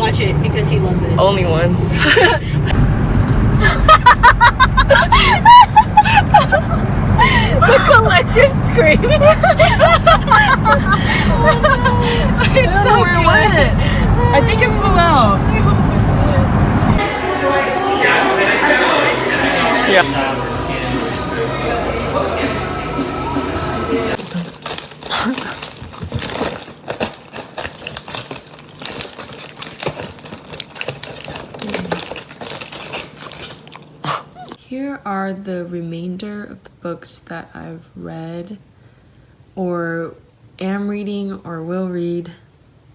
watch it because he loves it. Only once. The collective screaming. It's so where it went. I think it flew out. Yeah. Here are the remainder of the books that I've read or am reading or will read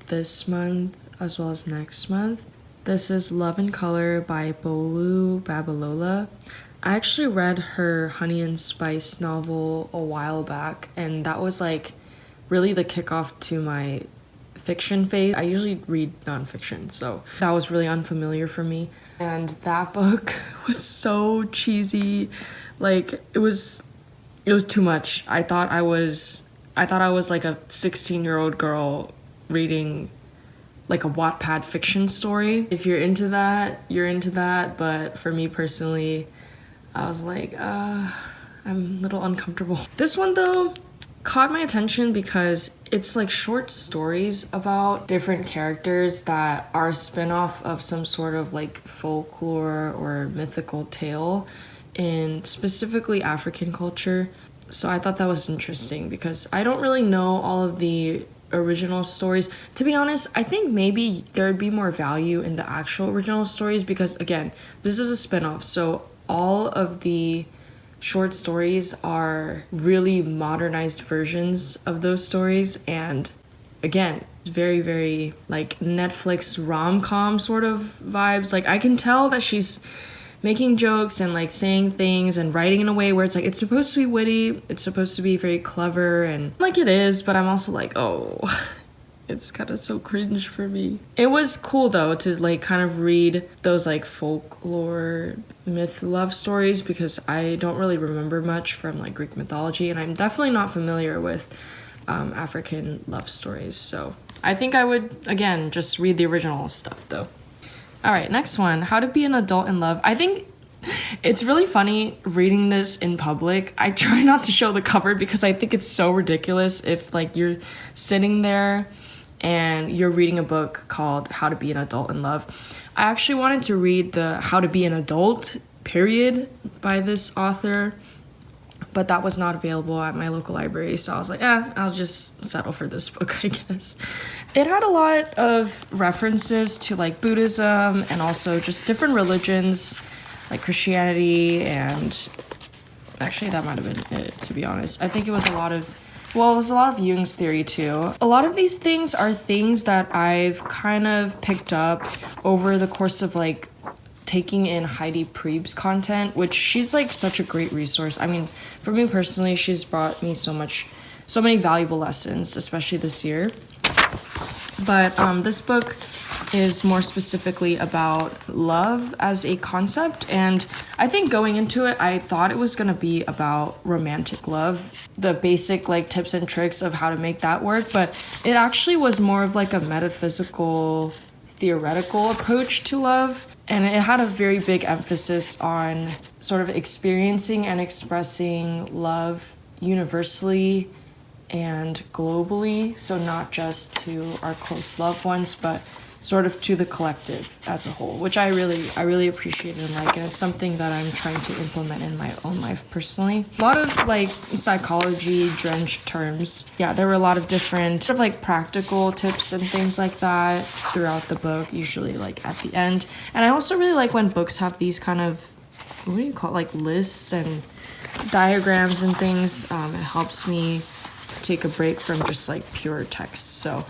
this month as well as next month. This is Love and Color by Bolu Babalola. I actually read her Honey and Spice novel a while back, and that was like really the kickoff to my fiction phase. I usually read nonfiction, so that was really unfamiliar for me. And that book was so cheesy. Like it was too much. I thought I was like a 16-year-old girl reading like a Wattpad fiction story. If you're into that, you're into that, but for me personally, I was like, I'm a little uncomfortable. This one though caught my attention because it's like short stories about different characters that are a spin-off of some sort of like folklore or mythical tale in specifically African culture. So I thought that was interesting because I don't really know all of the original stories. To be honest, I think maybe there would be more value in the actual original stories because again, this is a spin-off, so all of the short stories are really modernized versions of those stories, and again, very, very like Netflix rom-com sort of vibes. Like I can tell that she's making jokes and like saying things and writing in a way where it's like it's supposed to be witty, it's supposed to be very clever, and like it is, but I'm also like, oh, it's kind of so cringe for me. It was cool though to like kind of read those like folklore myth love stories because I don't really remember much from like Greek mythology, and I'm definitely not familiar with African love stories, so I think I would again just read the original stuff though. All right, next one, How to Be an Adult in Love. I think it's really funny reading this in public. I try not to show the cover because I think it's so ridiculous if like you're sitting there and you're reading a book called How to Be an Adult in Love. I actually wanted to read the How to Be an Adult, period, by this author, but that was not available at my local library, so I was like, I'll just settle for this book, I guess. It had a lot of references to like Buddhism and also just different religions like Christianity, and actually that might have been it, to be honest. I think it was a lot of Jung's theory too. A lot of these things are things that I've kind of picked up over the course of like taking in Heidi Prieb's content, which she's like such a great resource. I mean, for me personally, she's brought me so many valuable lessons, especially this year. But this book is more specifically about love as a concept, and I think going into it, I thought it was gonna be about romantic love, the basic like tips and tricks of how to make that work, but it actually was more of like a metaphysical, theoretical approach to love, and it had a very big emphasis on sort of experiencing and expressing love universally and globally, so not just to our close loved ones, but sort of to the collective as a whole, which I really appreciate and like, and it's something that I'm trying to implement in my own life personally. A lot of like psychology drenched terms. Yeah, there were a lot of different sort of like practical tips and things like that throughout the book, usually like at the end. And I also really like when books have these kind of, what do you call it, like lists and diagrams and things. It helps me take a break from just like pure text. So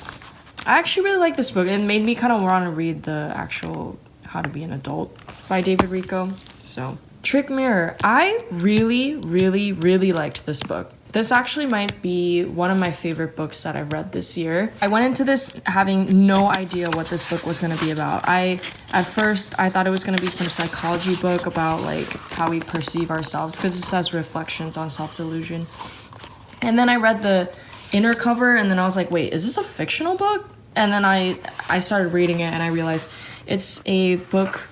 I actually really like this book. It made me kind of want to read the actual How to Be an Adult by David Richo. So Trick Mirror. I really liked this book. This actually might be one of my favorite books that I've read this year. I went into this having no idea what this book was going to be about. At first, I thought it was going to be some psychology book about like how we perceive ourselves, because it says reflections on self-delusion. And then I read the inner cover, and then I was like, wait, is this a fictional book? And then I started reading it and I realized it's a book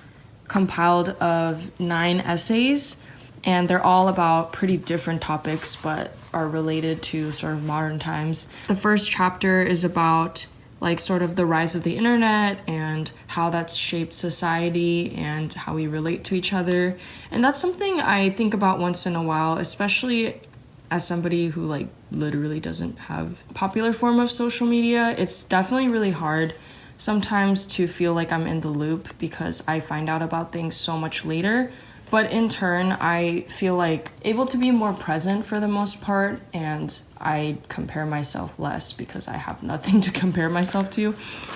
compiled of 9 essays, and they're all about pretty different topics but are related to sort of modern times. The first chapter is about like sort of the rise of the internet and how that's shaped society and how we relate to each other. And that's something I think about once in a while, especially as somebody who like literally doesn't have a popular form of social media. It's definitely really hard sometimes to feel like I'm in the loop because I find out about things so much later. But in turn, I feel like able to be more present for the most part, and I compare myself less because I have nothing to compare myself to.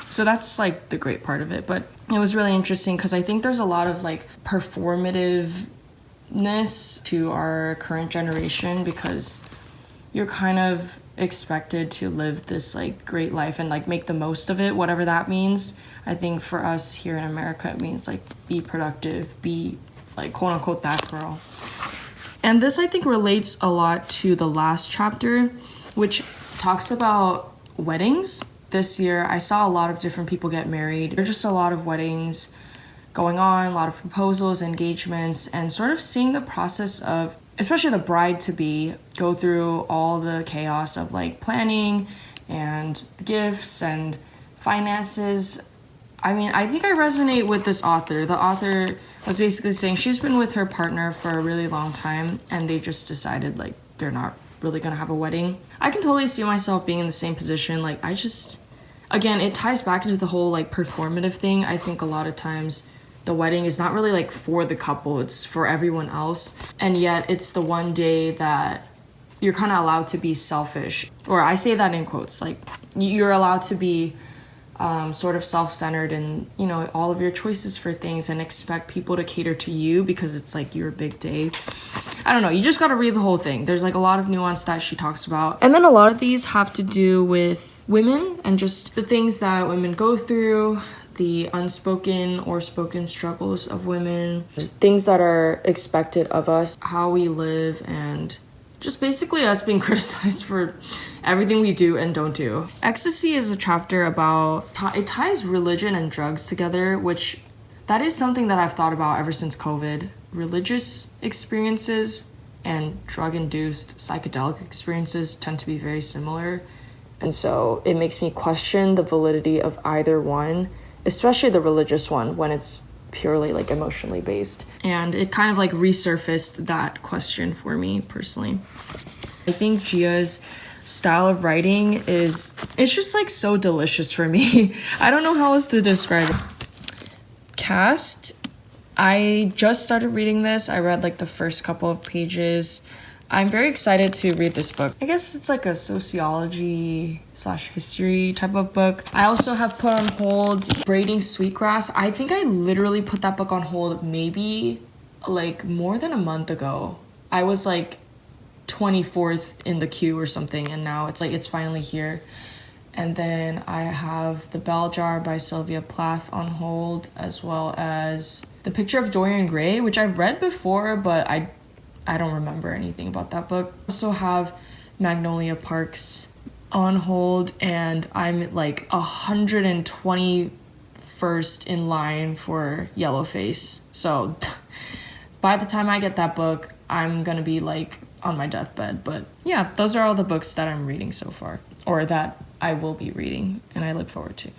So that's like the great part of it. But it was really interesting because I think there's a lot of like performativeness to our current generation because you're kind of expected to live this like great life and like make the most of it, whatever that means. I think for us here in America, it means like be productive, be like quote unquote that girl. And this I think relates a lot to the last chapter, which talks about weddings. This year I saw a lot of different people get married. There's just a lot of weddings going on, a lot of proposals, engagements, and sort of seeing the process of especially the bride-to-be go through all the chaos of like planning and gifts and finances. I mean, I think I resonate with this author. The author was basically saying she's been with her partner for a really long time and they just decided like they're not really gonna have a wedding. I can totally see myself being in the same position. Like again, it ties back into the whole like performative thing. I think a lot of times the wedding is not really like for the couple, it's for everyone else. And yet it's the one day that you're kind of allowed to be selfish. Or I say that in quotes, like you're allowed to be sort of self-centered and, you know, all of your choices for things and expect people to cater to you because it's like your big day. I don't know, you just gotta read the whole thing. There's like a lot of nuance that she talks about. And then a lot of these have to do with women and just the things that women go through, the unspoken or spoken struggles of women, things that are expected of us, how we live, and just basically us being criticized for everything we do and don't do. Ecstasy is a chapter about, it ties religion and drugs together, which that is something that I've thought about ever since COVID. Religious experiences and drug-induced psychedelic experiences tend to be very similar. And so it makes me question the validity of either one, especially the religious one when it's purely like emotionally based. And it kind of like resurfaced that question for me personally. I think Gia's style of writing it's just like so delicious for me. I don't know how else to describe it. Caste, I just started reading this. I read like the first couple of pages. I'm very excited to read this book. I guess it's like a sociology/history type of book. I also have put on hold Braiding Sweetgrass. I think I literally put that book on hold maybe like more than a month ago. I was like 24th in the queue or something, and now it's like it's finally here. And then I have The Bell Jar by Sylvia Plath on hold, as well as The Picture of Dorian Gray, which I've read before, but I don't remember anything about that book. I also have Magnolia Parks on hold, and I'm like 121st in line for Yellowface. So by the time I get that book, I'm gonna be like on my deathbed. But yeah, those are all the books that I'm reading so far, or that I will be reading and I look forward to.